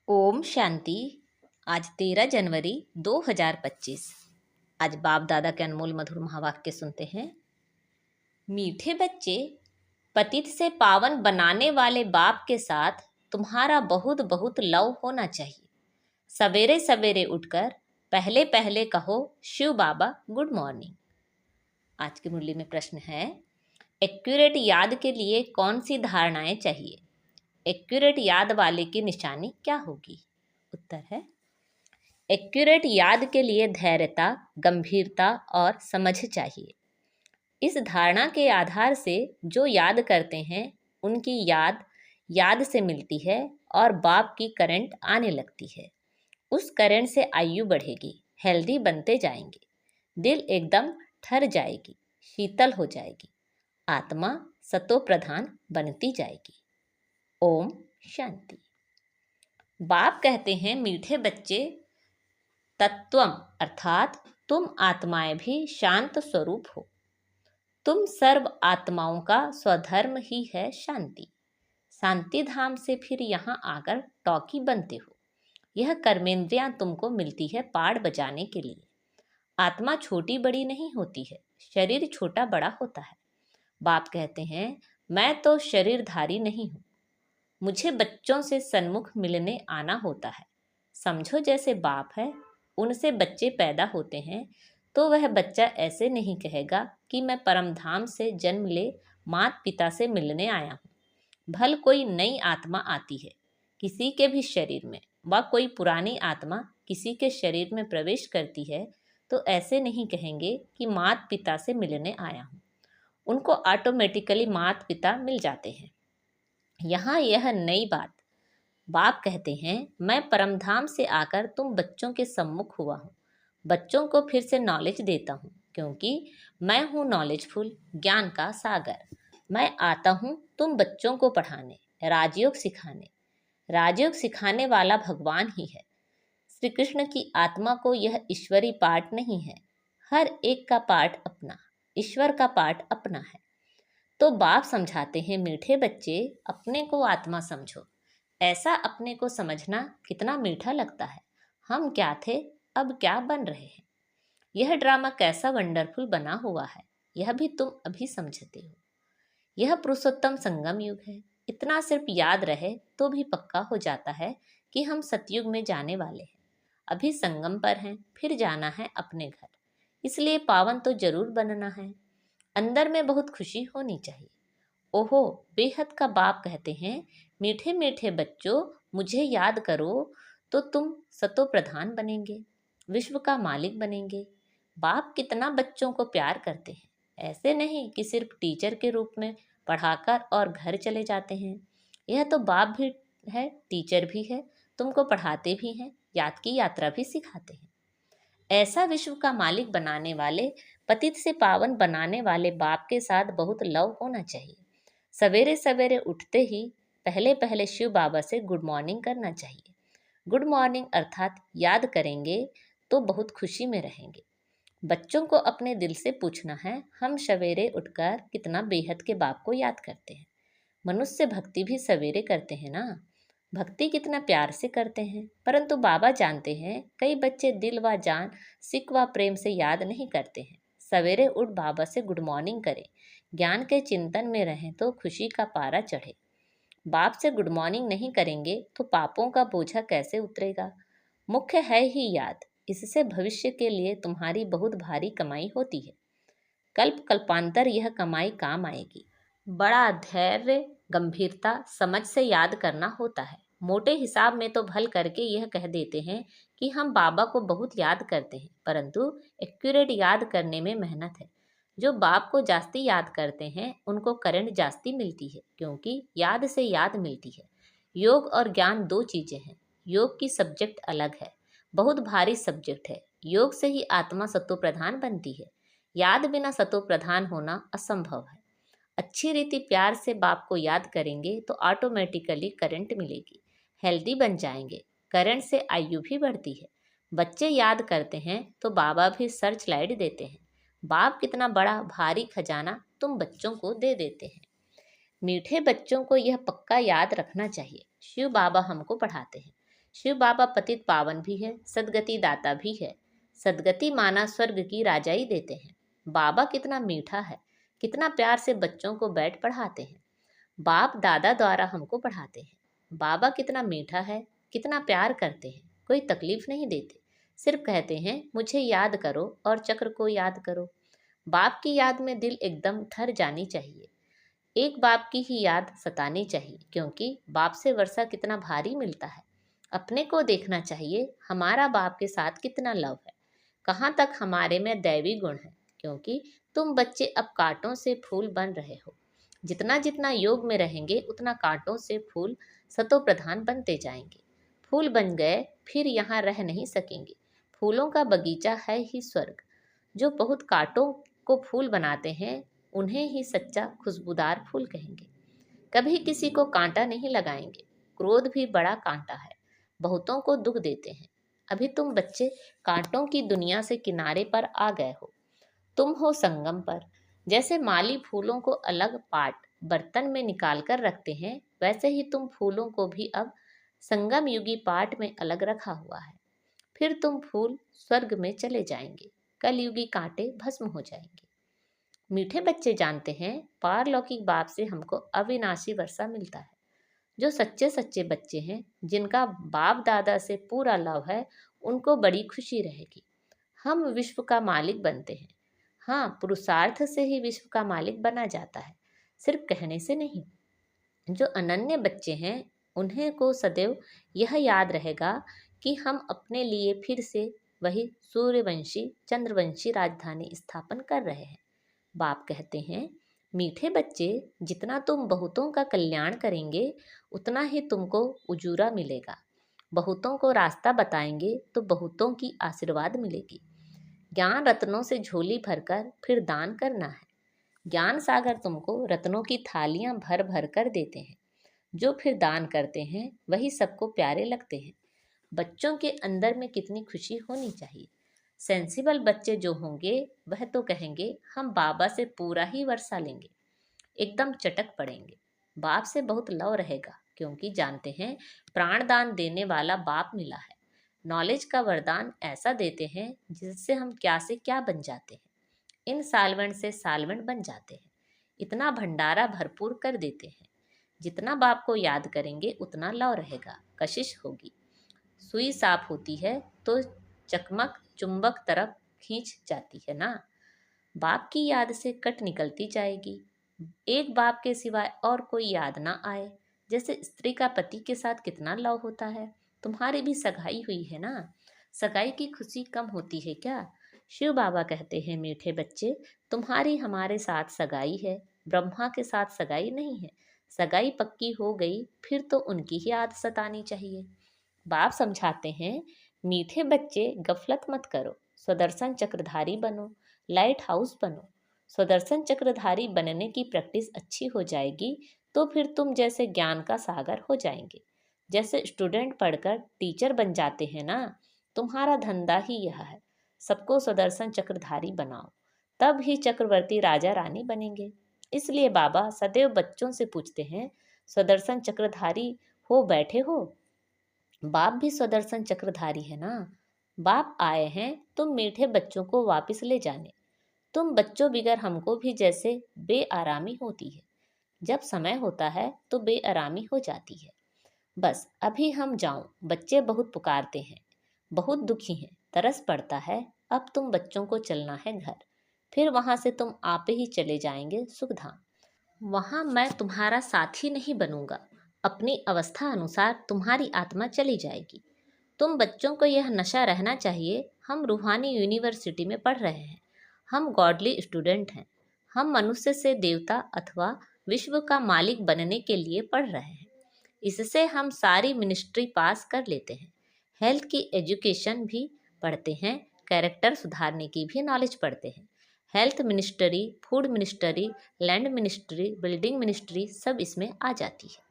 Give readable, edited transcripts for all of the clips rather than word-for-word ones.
ओम शांति। आज 13 जनवरी 2025। आज बाप दादा के अनमोल मधुर महावाक्य सुनते हैं। मीठे बच्चे, पतित से पावन बनाने वाले बाप के साथ तुम्हारा बहुत बहुत लव होना चाहिए। सवेरे सवेरे उठकर पहले पहले कहो शिव बाबा गुड मॉर्निंग। आज की मुरली में प्रश्न है, एक्यूरेट याद के लिए कौन सी धारणाएं चाहिए? एक्यूरेट याद वाले की निशानी क्या होगी? उत्तर है, एक्यूरेट याद के लिए धैर्यता, गंभीरता और समझ चाहिए। इस धारणा के आधार से जो याद करते हैं उनकी याद से मिलती है और बाप की करंट आने लगती है। उस करंट से आयु बढ़ेगी, हेल्दी बनते जाएंगे, दिल एकदम ठर जाएगी, शीतल हो जाएगी, आत्मा सतो प्रधान बनती जाएगी। ओम शांति। बाप कहते हैं, मीठे बच्चे, तत्वम अर्थात तुम आत्माएं भी शांत स्वरूप हो। तुम सर्व आत्माओं का स्वधर्म ही है शांति। शांति धाम से फिर यहाँ आकर टॉकी बनते हो। यह कर्मेंद्रियां तुमको मिलती है पाड़ बजाने के लिए। आत्मा छोटी बड़ी नहीं होती है, शरीर छोटा बड़ा होता है। बाप कहते हैं, मैं तो शरीरधारी नहीं हूँ, मुझे बच्चों से सन्मुख मिलने आना होता है। समझो जैसे बाप है, उनसे बच्चे पैदा होते हैं तो वह बच्चा ऐसे नहीं कहेगा कि मैं परमधाम से जन्म ले माता पिता से मिलने आया हूँ। भल कोई नई आत्मा आती है किसी के भी शरीर में, व कोई पुरानी आत्मा किसी के शरीर में प्रवेश करती है तो ऐसे नहीं कहेंगे कि माता पिता से मिलने आया हूँ। उनको ऑटोमेटिकली माता पिता मिल जाते हैं। यहाँ यह नई बाप कहते हैं, मैं परमधाम से आकर तुम बच्चों के सम्मुख हुआ हूँ। बच्चों को फिर से नॉलेज देता हूँ, क्योंकि मैं हूँ नॉलेजफुल, ज्ञान का सागर। मैं आता हूँ तुम बच्चों को पढ़ाने, राजयोग सिखाने। राजयोग सिखाने वाला भगवान ही है। श्री कृष्ण की आत्मा को यह ईश्वरी पाठ नहीं है। हर एक का पाठ अपना, ईश्वर का पाठ अपना है। तो बाप समझाते हैं, मीठे बच्चे, अपने को आत्मा समझो। ऐसा अपने को समझना कितना मीठा लगता है। हम क्या थे, अब क्या बन रहे हैं। यह ड्रामा कैसा वंडरफुल बना हुआ है, यह भी तुम अभी समझते हो। यह पुरुषोत्तम संगम युग है। इतना सिर्फ याद रहे तो भी पक्का हो जाता है कि हम सतयुग में जाने वाले हैं। अभी संगम पर हैं, फिर जाना है अपने घर, इसलिए पावन तो जरूर बनना है। अंदर में बहुत खुशी होनी चाहिए। ओहो, बेहद का बाप कहते हैं, मीठे मीठे बच्चों, मुझे याद करो तो तुम सतो प्रधान बनेंगे, विश्व का मालिक बनेंगे। बाप कितना बच्चों को प्यार करते हैं। ऐसे नहीं कि सिर्फ टीचर के रूप में पढ़ाकर और घर चले जाते हैं। यह तो बाप भी है, टीचर भी है, तुमको पढ़ाते भी हैं, याद की यात्रा भी सिखाते हैं। ऐसा विश्व का मालिक बनाने वाले, पतित से पावन बनाने वाले बाप के साथ बहुत लव होना चाहिए। सवेरे सवेरे उठते ही पहले पहले शिव बाबा से गुड मॉर्निंग करना चाहिए। गुड मॉर्निंग अर्थात याद करेंगे तो बहुत खुशी में रहेंगे। बच्चों को अपने दिल से पूछना है, हम सवेरे उठकर कितना बेहद के बाप को याद करते हैं। मनुष्य भक्ति भी सवेरे करते हैं ना, भक्ति कितना प्यार से करते हैं। परंतु बाबा जानते हैं कई बच्चे दिल व जान, सिक व प्रेम से याद नहीं करते हैं। सवेरे उठ बाबा से गुड मॉर्निंग करें, ज्ञान के चिंतन में रहें तो खुशी का पारा चढ़े। बाप से गुड मॉर्निंग नहीं करेंगे तो पापों का बोझा कैसे उतरेगा। मुख्य है ही याद, इससे भविष्य के लिए तुम्हारी बहुत भारी कमाई होती है। कल्प कल्पांतर यह कमाई काम आएगी। बड़ा धैर्य, गंभीरता, समझ से याद करना होता है। मोटे हिसाब में तो भल करके यह कह देते हैं कि हम बाबा को बहुत याद करते हैं, परंतु एक्यूरेट याद करने में मेहनत है। जो बाप को जास्ती याद करते हैं उनको करंट जास्ती मिलती है, क्योंकि याद से याद मिलती है। योग और ज्ञान दो चीजें हैं। योग की सब्जेक्ट अलग है, बहुत भारी सब्जेक्ट है। योग से ही आत्मा सत्व प्रधान बनती है। याद बिना सत्व प्रधान होना असंभव है। अच्छी रीति प्यार से बाप को याद करेंगे तो ऑटोमेटिकली करंट मिलेगी, हेल्दी बन जाएंगे। करंट से आयु भी बढ़ती है। बच्चे याद करते हैं तो बाबा भी सर्च लाइट देते हैं। बाप कितना बड़ा भारी खजाना तुम बच्चों को दे देते हैं। मीठे बच्चों को यह पक्का याद रखना चाहिए, शिव बाबा हमको पढ़ाते हैं। शिव बाबा पतित पावन भी है, सदगति दाता भी है। सदगति माना स्वर्ग की राजाई देते हैं। बाबा कितना मीठा है, कितना प्यार से बच्चों को बैठ पढ़ाते हैं। बाप दादा द्वारा हमको पढ़ाते हैं। बाबा कितना मीठा है, कितना प्यार करते हैं, कोई तकलीफ नहीं देते, सिर्फ कहते हैं मुझे याद करो और चक्र को याद करो। बाप की याद में दिल एकदम ठर जानी चाहिए। एक बाप की ही याद सतानी चाहिए, क्योंकि बाप से वर्षा कितना भारी मिलता है। अपने को देखना चाहिए, हमारा बाप के साथ कितना लव है, कहाँ तक हमारे में दैवी गुण है। क्योंकि तुम बच्चे अब कांटों से फूल बन रहे हो। जितना जितना योग में रहेंगे उतना कांटों से फूल सतो प्रधान बनते जाएंगे। फूल बन गए फिर यहाँ रह नहीं सकेंगे। फूलों का बगीचा है ही स्वर्ग। जो बहुत कांटों को फूल बनाते हैं उन्हें ही सच्चा खुशबूदार फूल कहेंगे। कभी किसी को कांटा नहीं लगाएंगे। क्रोध भी बड़ा कांटा है, बहुतों को दुख देते हैं। अभी तुम बच्चे कांटों की दुनिया से किनारे पर आ गए हो। तुम हो संगम पर। जैसे माली फूलों को अलग पाट बर्तन में निकाल कर रखते हैं, वैसे ही तुम फूलों को भी अब संगम युगी पाट में अलग रखा हुआ है। फिर तुम फूल स्वर्ग में चले जाएंगे, कलयुगी कांटे भस्म हो जाएंगे। मीठे बच्चे जानते हैं, पारलौकिक बाप से हमको अविनाशी वर्षा मिलता है। जो सच्चे सच्चे बच्चे हैं, जिनका बाप दादा से पूरा लव है, उनको बड़ी खुशी रहेगी। हम विश्व का मालिक बनते हैं। हाँ, पुरुषार्थ से ही विश्व का मालिक बना जाता है, सिर्फ कहने से नहीं। जो अनन्य बच्चे हैं उन्हें को सदैव यह याद रहेगा कि हम अपने लिए फिर से वही सूर्यवंशी चंद्रवंशी राजधानी स्थापन कर रहे हैं। बाप कहते हैं, मीठे बच्चे, जितना तुम बहुतों का कल्याण करेंगे उतना ही तुमको उजूरा मिलेगा। बहुतों को रास्ता बताएंगे तो बहुतों की आशीर्वाद मिलेगी। ज्ञान रत्नों से झोली भरकर फिर दान करना है। ज्ञान सागर तुमको रत्नों की थालियां भर भर कर देते हैं। जो फिर दान करते हैं वही सबको प्यारे लगते हैं। बच्चों के अंदर में कितनी खुशी होनी चाहिए। सेंसिबल बच्चे जो होंगे वह तो कहेंगे हम बाबा से पूरा ही वर्षा लेंगे, एकदम चटक पड़ेंगे। बाप से बहुत लव रहेगा, क्योंकि जानते हैं प्राण दान देने वाला बाप मिला है। नॉलेज का वरदान ऐसा देते हैं जिससे हम क्या से क्या बन जाते हैं। इन सालवेंट से सालवेंट बन जाते हैं। इतना भंडारा भरपूर कर देते हैं। जितना बाप को याद करेंगे उतना लव रहेगा, कशिश होगी। सुई साफ होती है तो चकमक चुंबक तरफ खींच जाती है ना। बाप की याद से कट निकलती जाएगी। एक बाप के सिवाय और कोई याद ना आए। जैसे स्त्री का पति के साथ कितना लव होता है। तुम्हारी भी सगाई हुई है ना, सगाई की खुशी कम होती है क्या। शिव बाबा कहते हैं, मीठे बच्चे, तुम्हारी हमारे साथ सगाई है, ब्रह्मा के साथ सगाई नहीं है। सगाई पक्की हो गई फिर तो उनकी ही याद सतानी चाहिए। बाप समझाते हैं, मीठे बच्चे, गफलत मत करो, स्वदर्शन चक्रधारी बनो, लाइट हाउस बनो। स्वदर्शन चक्रधारी बनने की प्रैक्टिस अच्छी हो जाएगी तो फिर तुम जैसे ज्ञान का सागर हो जाएंगे। जैसे स्टूडेंट पढ़कर टीचर बन जाते हैं ना, तुम्हारा धंधा ही यह है, सबको स्वदर्शन चक्रधारी बनाओ, तब ही चक्रवर्ती राजा रानी बनेंगे। इसलिए बाबा सदैव बच्चों से पूछते हैं, स्वदर्शन चक्रधारी हो बैठे हो। बाप भी स्वदर्शन चक्रधारी है ना। बाप आए हैं तुम मीठे बच्चों को वापस ले जाने। तुम बच्चों बिगर हमको भी जैसे बेआरामी होती है। जब समय होता है तो बेआरामी हो जाती है। बस अभी हम जाऊं, बच्चे बहुत पुकारते हैं, बहुत दुखी हैं, तरस पड़ता है। अब तुम बच्चों को चलना है घर, फिर वहां से तुम आप ही चले जाएंगे सुखधाम। वहां मैं तुम्हारा साथी नहीं बनूंगा। अपनी अवस्था अनुसार तुम्हारी आत्मा चली जाएगी। तुम बच्चों को यह नशा रहना चाहिए, हम रूहानी यूनिवर्सिटी में पढ़ रहे हैं, हम गॉडली स्टूडेंट हैं, हम मनुष्य से देवता अथवा विश्व का मालिक बनने के लिए पढ़ रहे हैं। इससे हम सारी मिनिस्ट्री पास कर लेते हैं। हेल्थ की एजुकेशन भी पढ़ते हैं, कैरेक्टर सुधारने की भी नॉलेज पढ़ते हैं। Health ministry, food ministry, land ministry, building ministry सब इसमें आ जाती है।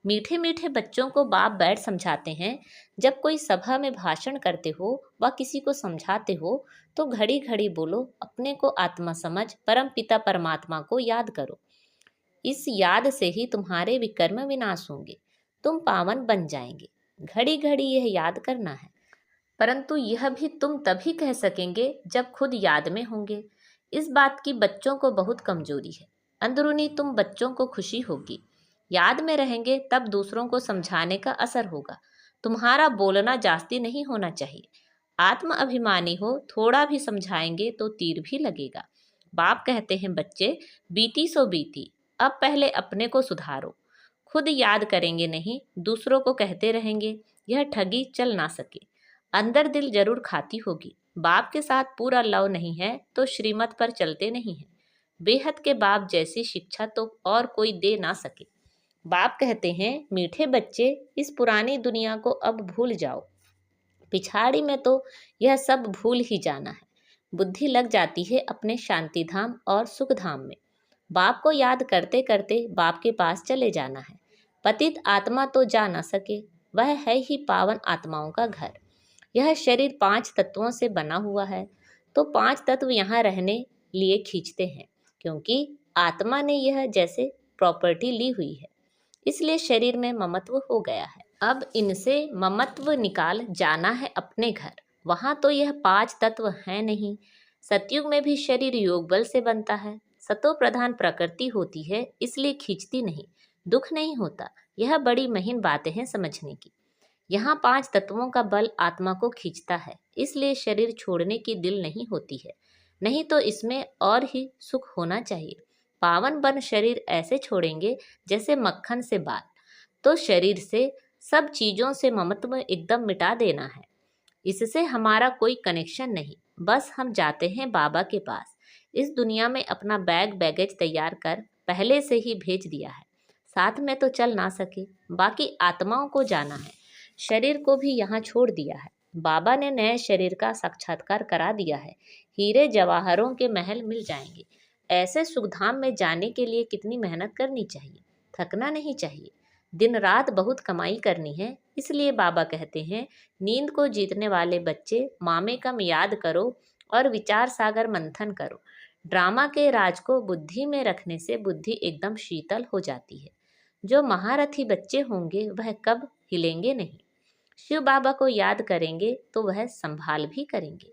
मीठे मीठे बच्चों को बाप बैठ समझाते हैं, जब कोई सभा में भाषण करते हो व किसी को समझाते हो तो घड़ी घड़ी बोलो, अपने को आत्मा समझ परम पिता परमात्मा को याद करो। इस याद से ही तुम्हारे विकर्म विनाश होंगे, तुम पावन बन जाएंगे। घड़ी घड़ी यह याद करना है। परंतु यह भी तुम तभी कह सकेंगे जब खुद याद में होंगे। इस बात की बच्चों को बहुत कमजोरी है। अंदरूनी तुम बच्चों को खुशी होगी। याद में रहेंगे तब दूसरों को समझाने का असर होगा। तुम्हारा बोलना जास्ती नहीं होना चाहिए। आत्म अभिमानी हो, थोड़ा भी समझाएंगे तो तीर भी लगेगा। बाप कहते हैं बच्चे, बीती सो बीती, अब पहले अपने को सुधारो। खुद याद करेंगे नहीं, दूसरों को कहते रहेंगे, यह ठगी चल ना सके। अंदर दिल जरूर खाती होगी। बाप के साथ पूरा लव नहीं है तो श्रीमत पर चलते नहीं है। बेहद के बाप जैसी शिक्षा तो और कोई दे ना सके। बाप कहते हैं, मीठे बच्चे, इस पुरानी दुनिया को अब भूल जाओ। पिछाड़ी में तो यह सब भूल ही जाना है। बुद्धि लग जाती है अपने शांति धाम और सुख धाम में। बाप को याद करते करते बाप के पास चले जाना है। पतित आत्मा तो जा ना सके, वह है ही पावन आत्माओं का घर। यह शरीर 5 तत्वों से बना हुआ है, तो 5 तत्व यहाँ रहने लिए खींचते हैं, क्योंकि आत्मा ने यह जैसे प्रॉपर्टी ली हुई है, इसलिए शरीर में ममत्व हो गया है। अब इनसे ममत्व निकाल जाना है अपने घर। वहाँ तो यह 5 तत्व हैं नहीं। सतयुग में भी शरीर योग बल से बनता है। सतो प्रधान प्रकृति होती है, इसलिए खींचती नहीं, दुख नहीं होता। यह बड़ी महीन बातें हैं समझने की। यहाँ 5 तत्वों का बल आत्मा को खींचता है, इसलिए शरीर छोड़ने की दिल नहीं होती है। नहीं तो इसमें और ही सुख होना चाहिए। पावन बन शरीर ऐसे छोड़ेंगे जैसे मक्खन से बाल। तो शरीर से, सब चीजों से ममत्व एकदम मिटा देना है। इससे हमारा कोई कनेक्शन नहीं, बस हम जाते हैं बाबा के पास। इस दुनिया में अपना बैग बैगेज तैयार कर पहले से ही भेज दिया है। साथ में तो चल ना सके, बाकी आत्माओं को जाना है। शरीर को भी यहाँ छोड़ दिया है। बाबा ने नए शरीर का साक्षात्कार करा दिया है। हीरे जवाहरों के महल मिल जाएंगे। ऐसे सुखधाम में जाने के लिए कितनी मेहनत करनी चाहिए, थकना नहीं चाहिए। दिन रात बहुत कमाई करनी है, इसलिए बाबा कहते हैं, नींद को जीतने वाले बच्चे, मामे कम याद करो और विचार सागर मंथन करो। ड्रामा के राज को बुद्धि में रखने से बुद्धि एकदम शीतल हो जाती है। जो महारथी बच्चे होंगे वह कब हिलेंगे नहीं। शिव बाबा को याद करेंगे तो वह संभाल भी करेंगे।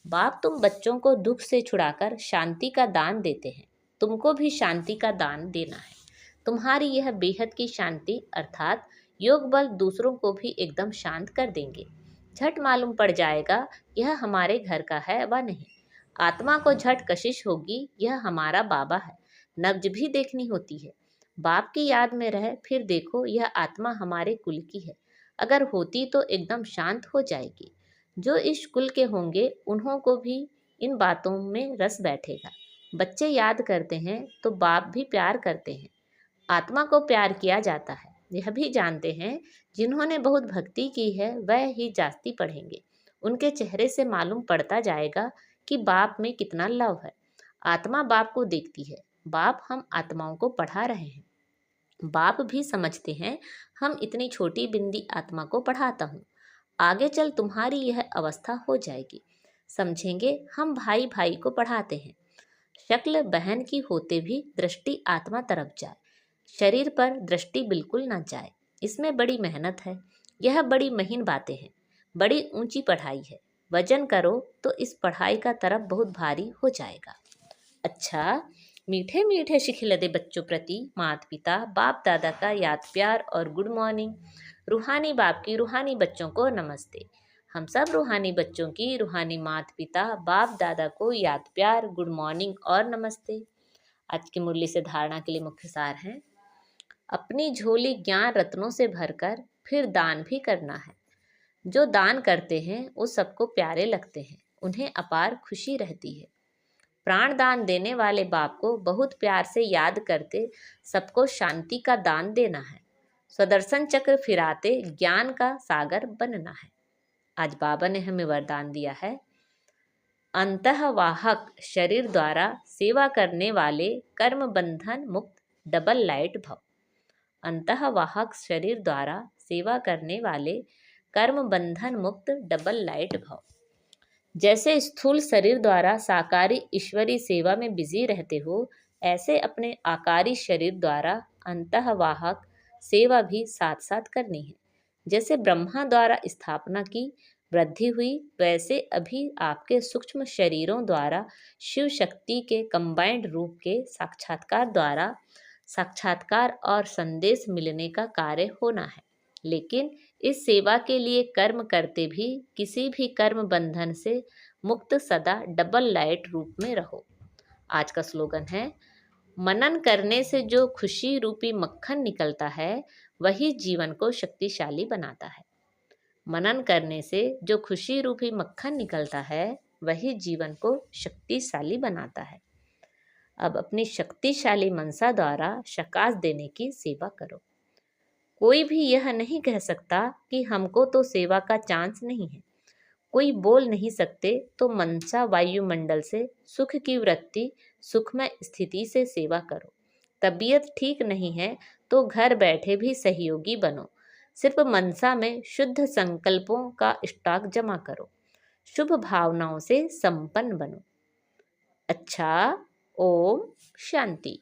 बाप तुम बच्चों को दुख से छुड़ाकर शांति का दान देते हैं। तुमको भी शांति का दान देना है। तुम्हारी यह बेहद की शांति अर्थात योग बल दूसरों को भी एकदम शांत कर देंगे। झट मालूम पड़ जाएगा यह हमारे घर का है व नहीं। आत्मा को झट कशिश होगी, यह हमारा बाबा है। नब्ज भी देखनी होती है। बाप की याद में रहे फिर देखो यह आत्मा हमारे कुल की है। अगर होती तो एकदम शांत हो जाएगी। जो इस कुल के होंगे उन्हों को भी इन बातों में रस बैठेगा। बच्चे याद करते हैं तो बाप भी प्यार करते हैं। आत्मा को प्यार किया जाता है, यह भी जानते हैं। जिन्होंने बहुत भक्ति की है वह ही जास्ती पढ़ेंगे। उनके चेहरे से मालूम पड़ता जाएगा कि बाप में कितना लव है। आत्मा बाप को देखती है, बाप हम आत्माओं को पढ़ा रहे हैं। बाप भी समझते हैं हम इतनी छोटी बिंदी आत्मा को पढ़ाता हूँ। आगे चल तुम्हारी यह अवस्था हो जाएगी। समझेंगे हम भाई भाई को पढ़ाते हैं। शक्ल बहन की होते भी दृष्टि आत्मा तरफ जाए, शरीर पर दृष्टि बिल्कुल ना जाए। इसमें बड़ी मेहनत है। यह बड़ी महीन बातें हैं, बड़ी ऊंची पढ़ाई है। वजन करो तो इस पढ़ाई का तरफ बहुत भारी हो जाएगा। अच्छा, मीठे मीठे शिखिलदे बच्चों प्रति माता पिता बाप दादा का याद प्यार और गुड मॉर्निंग। रूहानी बाप की रूहानी बच्चों को नमस्ते। हम सब रूहानी बच्चों की रूहानी माता पिता बाप दादा को याद प्यार, गुड मॉर्निंग और नमस्ते। आज की मुरली से धारणा के लिए मुख्य सार है, अपनी झोली ज्ञान रत्नों से भरकर फिर दान भी करना है। जो दान करते हैं वो सबको प्यारे लगते हैं, उन्हें अपार खुशी रहती है। प्राण दान देने वाले बाप को बहुत प्यार से याद करते सबको शांति का दान देना है। स्वदर्शन चक्र फिराते ज्ञान का सागर बनना है। आज बाबा ने हमें वरदान दिया है, अंतःवाहक शरीर द्वारा सेवा करने वाले कर्म बंधन मुक्त डबल लाइट भव। अंतःवाहक शरीर द्वारा सेवा करने वाले कर्म बंधन मुक्त डबल लाइट भव। जैसे स्थूल शरीर द्वारा साकारी ईश्वरी सेवा में बिजी रहते हो, ऐसे अपने आकारी शरीर द्वारा अंतःवाहक सेवा भी साथ साथ करनी है। जैसे ब्रह्मा द्वारा स्थापना की वृद्धि हुई, वैसे अभी आपके सूक्ष्म शरीरों द्वारा शिव शक्ति के कंबाइंड रूप के साक्षात्कार और संदेश मिलने का कार्य होना है। लेकिन इस सेवा के लिए कर्म करते भी किसी भी कर्म बंधन से मुक्त सदा डबल लाइट रूप में रहो। आज का स्लोगन है, मनन करने से जो खुशी रूपी मक्खन निकलता है वही जीवन को शक्तिशाली बनाता है। मनन करने से जो खुशी रूपी मक्खन निकलता है वही जीवन को शक्तिशाली बनाता है। अब अपनी शक्तिशाली मनसा द्वारा शकाश देने की सेवा करो। कोई भी यह नहीं कह सकता कि हमको तो सेवा का चांस नहीं है। कोई बोल नहीं सकते तो मनसा वायुमंडल से सुख की वृत्ति, सुखमय स्थिति से सेवा करो। तबीयत ठीक नहीं है तो घर बैठे भी सहयोगी बनो। सिर्फ मनसा में शुद्ध संकल्पों का स्टॉक जमा करो। शुभ भावनाओं से संपन्न बनो। अच्छा, ओम शांति।